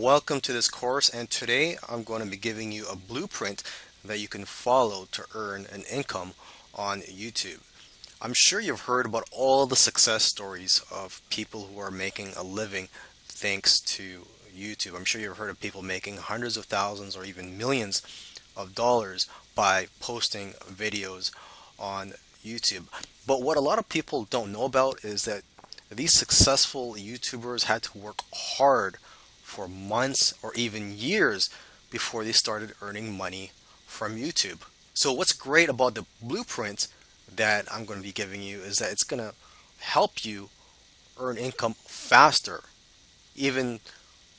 welcome to this course, and today I'm going to be giving you a blueprint that you can follow to earn an income on YouTube. I'm sure you've heard about all the success stories of people who are making a living thanks to YouTube. I'm sure you've heard of people making hundreds of thousands or even millions of dollars by posting videos on YouTube. But what a lot of people don't know about is that these successful YouTubers had to work hard for months or even years before they started earning money from YouTube. So what's great about the blueprint that I'm going to be giving you is that it's going to help you earn income faster, even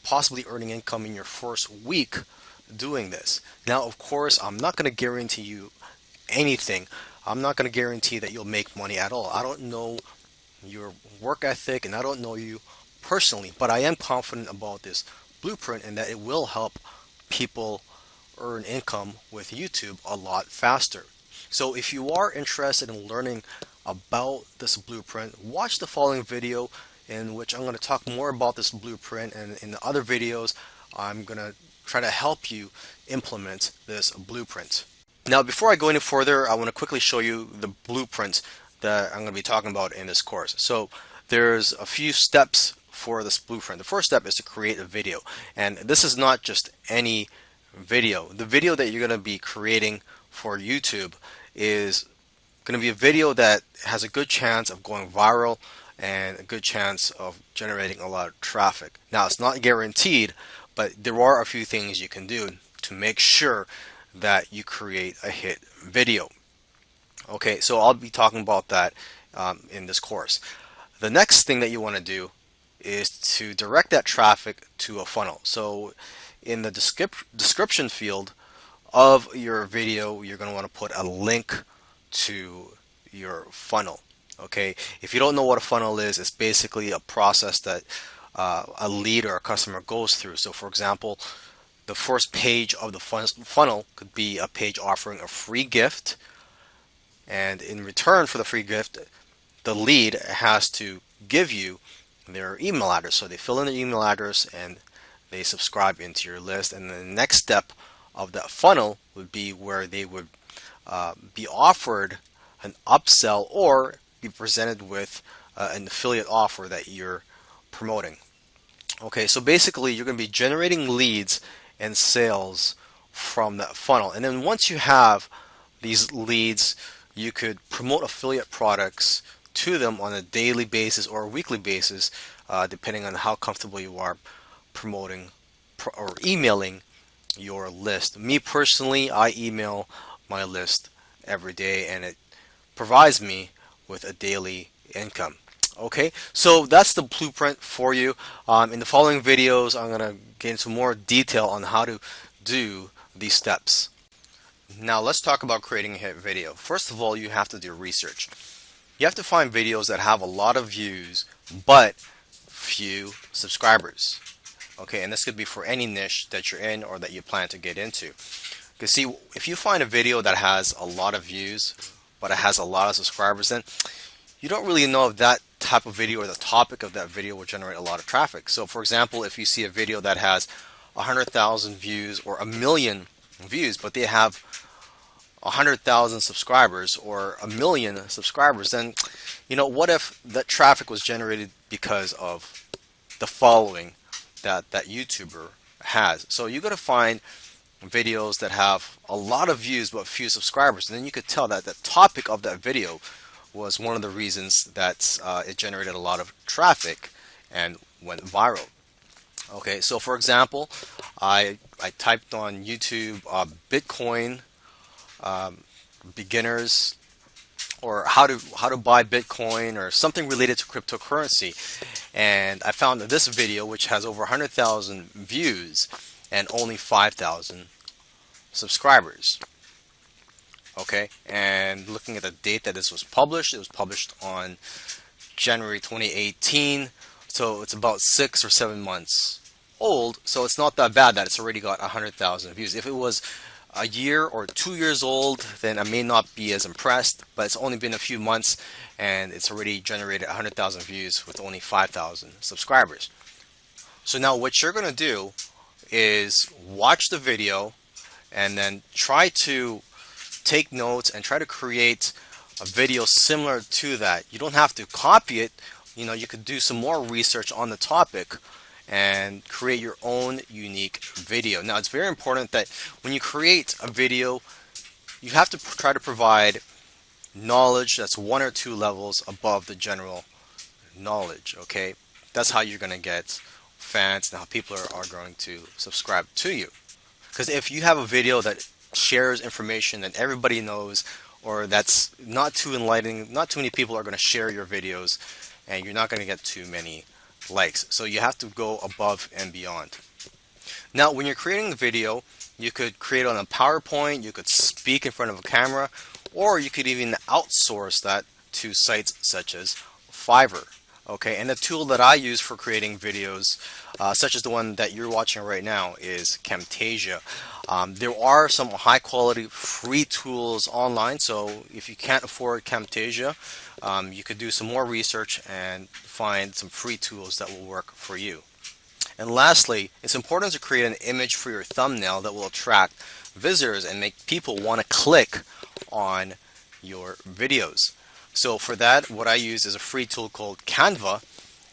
possibly earning income in your first week doing this. Now, of course, I'm not going to guarantee you anything. I'm not going to guarantee that you'll make money at all. I don't know your work ethic and I don't know you personally, but I am confident about this blueprint and that it will help people earn income with YouTube a lot faster. So if you are interested in learning about this blueprint, watch the following video in which I'm going to talk more about this blueprint, and in the other videos I'm going to try to help you implement this blueprint. Now, before I go any further, I want to quickly show you the blueprint that I'm going to be talking about in this course. So there's a few steps for this blueprint. The first step is to create a video, and this is not just any video. The video that you're going to be creating for YouTube is going to be a video that has a good chance of going viral and a good chance of generating a lot of traffic. Now, it's not guaranteed, but there are a few things you can do to make sure that you create a hit video. Okay, so I'll be talking about that in this course. The next thing that you want to do is to direct that traffic to a funnel. So in the description field of your video, you're going to want to put a link to your funnel. Okay, if you don't know what a funnel is, it's basically a process that a lead or a customer goes through. So for example, the first page of the funnel could be a page offering a free gift, and in return for the free gift, the lead has to give you their email address. So they fill in their email address and they subscribe into your list, and the next step of that funnel would be where they would be offered an upsell or be presented with an affiliate offer that you're promoting. Okay, so basically you're going to be generating leads and sales from that funnel, and then once you have these leads, you could promote affiliate products to them on a daily basis or a weekly basis, depending on how comfortable you are promoting or emailing your list. Me personally, I email my list every day, and it provides me with a daily income. Okay, so that's the blueprint for you. In the following videos, I'm going to get into more detail on how to do these steps. Now let's talk about creating a hit video. First of all, you have to do research. You have to find videos that have a lot of views but few subscribers. Okay, and this could be for any niche that you're in or that you plan to get into. Because see, if you find a video that has a lot of views but it has a lot of subscribers, then you don't really know if that type of video or the topic of that video will generate a lot of traffic. So for example, if you see a video that has 100,000 views or 1 million views, but they have 100,000 subscribers or 1 million subscribers, then what if that traffic was generated because of the following that YouTuber has? So you got to find videos that have a lot of views but few subscribers, and then you could tell that the topic of that video was one of the reasons that it generated a lot of traffic and went viral. Okay, so for example, I typed on YouTube Bitcoin beginners, or how to buy Bitcoin, or something related to cryptocurrency, and I found this video which has over 100,000 views and only 5,000 subscribers. Okay, and looking at the date that this was published, it was published on January 2018, so it's about 6 or 7 months old, so it's not that bad that it's already got 100,000 views. If it was a year or 2 years old, then I may not be as impressed, but it's only been a few months and it's already generated 100,000 views with only 5,000 subscribers. So now what you're going to do is watch the video and then try to take notes and try to create a video similar to that. You don't have to copy it. You know, you could do some more research on the topic and create your own unique video. Now, it's very important that when you create a video, you have to try to provide knowledge that's 1 or 2 levels above the general knowledge, okay? That's how you're going to get fans and how people are going to subscribe to you. Because if you have a video that shares information that everybody knows, or that's not too enlightening, not too many people are going to share your videos, and you're not going to get too many likes. So you have to go above and beyond. Now, when you're creating a video, you could create on a PowerPoint, you could speak in front of a camera, or you could even outsource that to sites such as Fiverr. Okay, and the tool that I use for creating videos, such as the one that you're watching right now, is Camtasia. There are some high quality free tools online, so if you can't afford Camtasia, you could do some more research and find some free tools that will work for you. And lastly, it's important to create an image for your thumbnail that will attract visitors and make people want to click on your videos. So for that, what I use is a free tool called Canva,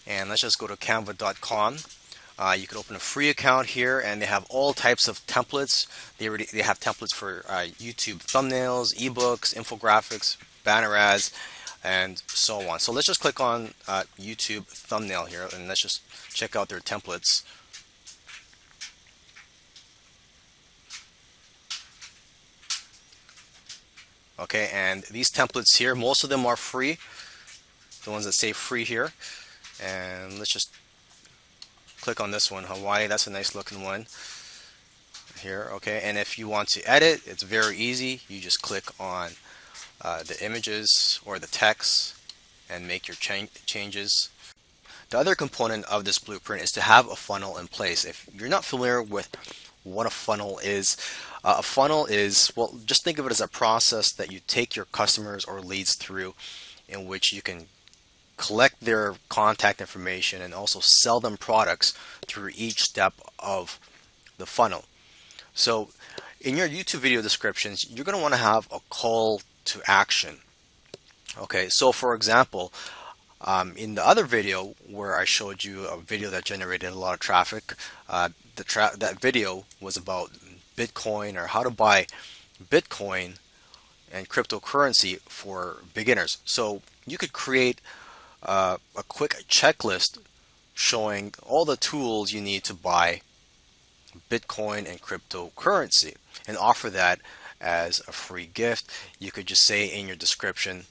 and let's just go to canva.com. You can open a free account here, and they have all types of templates. They have templates for YouTube thumbnails, ebooks, infographics, banner ads, and so on. So let's just click on YouTube thumbnail here, and let's just check out their templates. Okay, and these templates here, most of them are free, the ones that say free here. And let's just click on this one, Hawaii. That's a nice looking one here. Okay, and if you want to edit, it's very easy. You just click on the images or the text and make your changes. The other component of this blueprint is to have a funnel in place. If you're not familiar with what a funnel is, well, just think of it as a process that you take your customers or leads through, in which you can collect their contact information and also sell them products through each step of the funnel. So in your YouTube video descriptions, you're going to want to have a call to action. Okay, so for example, in the other video where I showed you a video that generated a lot of traffic, that video was about Bitcoin, or how to buy Bitcoin and cryptocurrency for beginners. So you could create a quick checklist showing all the tools you need to buy Bitcoin and cryptocurrency and offer that as a free gift. You could just say in your description,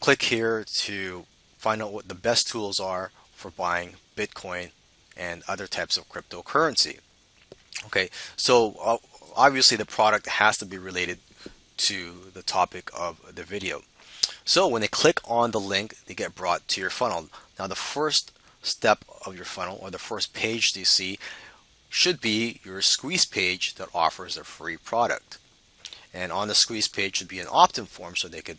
click here to find out what the best tools are for buying Bitcoin and other types of cryptocurrency. Okay, so obviously the product has to be related to the topic of the video. So when they click on the link, they get brought to your funnel. Now the first step of your funnel, or the first page you see, should be your squeeze page that offers a free product. And on the squeeze page should be an opt-in form, so they could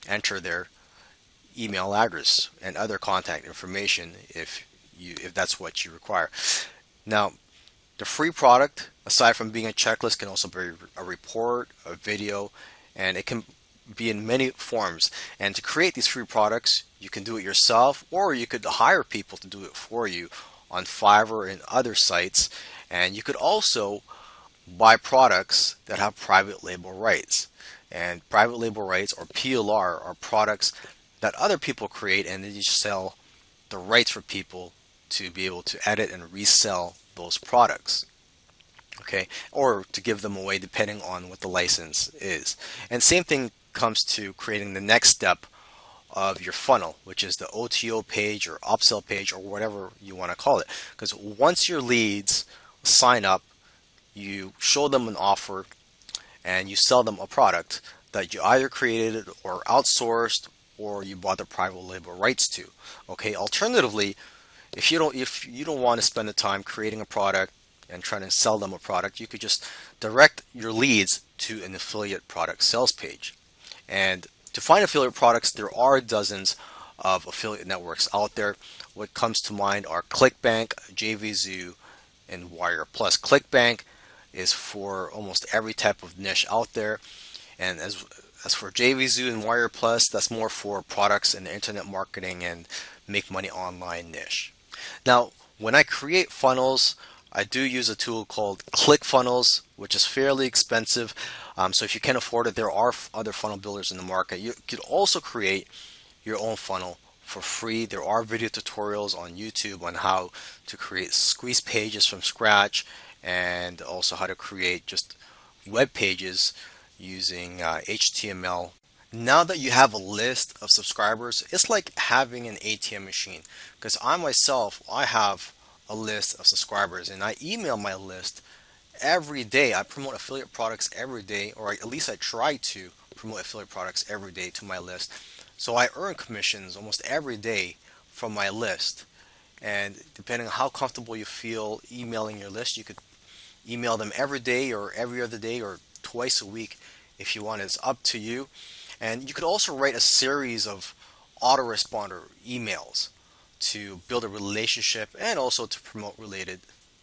enter their email address and other contact information if that's what you require. Now, the free product, aside from being a checklist, can also be a report, a video, and it can be in many forms. And to create these free products, you can do it yourself, or you could hire people to do it for you on Fiverr and other sites. And you could also buy products that have private label rights. And private label rights, or PLR, are products that other people create, and then you sell the rights for people to be able to edit and resell those products. Okay, or to give them away depending on what the license is. And same thing comes to creating the next step of your funnel, which is the OTO page or upsell page or whatever you want to call it. Because once your leads sign up, you show them an offer and you sell them a product that you either created or outsourced, or you bought the private label rights to. Okay, alternatively, if you don't want to spend the time creating a product and trying to sell them a product, you could just direct your leads to an affiliate product sales page. And to find affiliate products, there are dozens of affiliate networks out there. What comes to mind are ClickBank, JVZoo, and Wire Plus. ClickBank is for almost every type of niche out there, and as for JVZoo and Wire Plus, that's more for products and internet marketing and make money online niche. Now, when I create funnels, I do use a tool called ClickFunnels, which is fairly expensive. So if you can't afford it, there are other funnel builders in the market. You could also create your own funnel for free. There are video tutorials on YouTube on how to create squeeze pages from scratch, and also how to create just web pages using HTML. Now that you have a list of subscribers, it's like having an ATM machine, because I myself, I have a list of subscribers and I email my list every day. I promote affiliate products every day, or at least I try to promote affiliate products every day to my list. So I earn commissions almost every day from my list. And depending on how comfortable you feel emailing your list, you could email them every day or every other day or twice a week if you want. It's up to you. And you could also write a series of autoresponder emails to build a relationship and also to promote related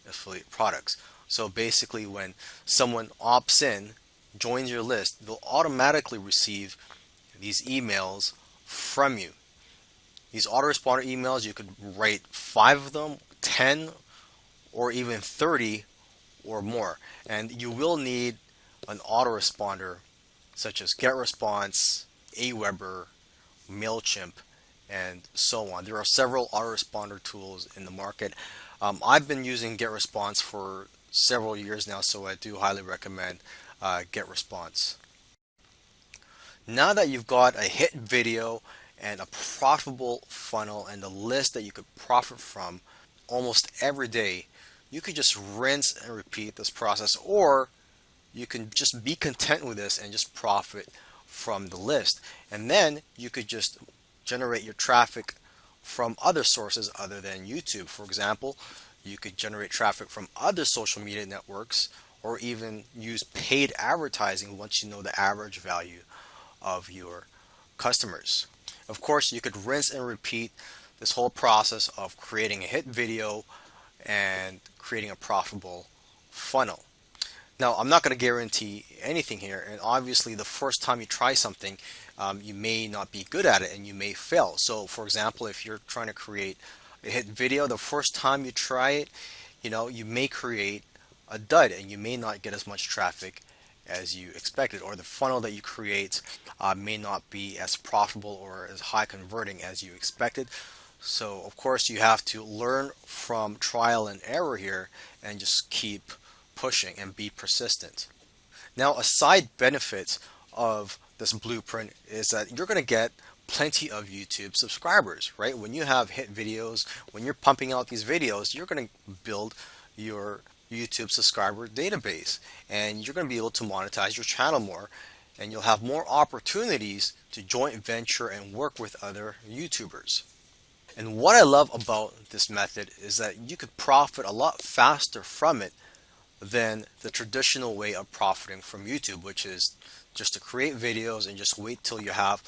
affiliate products. So basically, when someone opts in, joins your list, they'll automatically receive these emails from you. These autoresponder emails, you could write 5 of them, 10, or even 30 or more. And you will need an autoresponder such as GetResponse, Aweber, MailChimp, and so on. There are several autoresponder tools in the market. I've been using GetResponse for several years now, so I do highly recommend GetResponse. Now that you've got a hit video and a profitable funnel and a list that you could profit from almost every day, you could just rinse and repeat this process, or you can just be content with this and just profit from the list. And then you could just generate your traffic from other sources other than YouTube. For example, you could generate traffic from other social media networks, or even use paid advertising once you know the average value of your customers. Of course, you could rinse and repeat this whole process of creating a hit video and creating a profitable funnel. Now, I'm not going to guarantee anything here, and obviously the first time you try something, you may not be good at it and you may fail. So for example, if you're trying to create a hit video, the first time you try it, you may create a dud and you may not get as much traffic as you expected, or the funnel that you create may not be as profitable or as high converting as you expected. So of course you have to learn from trial and error here and just keep pushing and be persistent. Now, a side benefit of this blueprint is that you're going to get plenty of YouTube subscribers, right? When you have hit videos, when you're pumping out these videos, you're going to build your YouTube subscriber database, and you're going to be able to monetize your channel more, and you'll have more opportunities to joint venture and work with other YouTubers. And what I love about this method is that you could profit a lot faster from it than the traditional way of profiting from YouTube, which is just to create videos and just wait till you have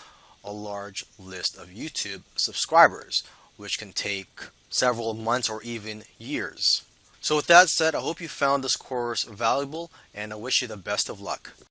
a large list of YouTube subscribers, which can take several months or even years. So with that said, I hope you found this course valuable, and I wish you the best of luck.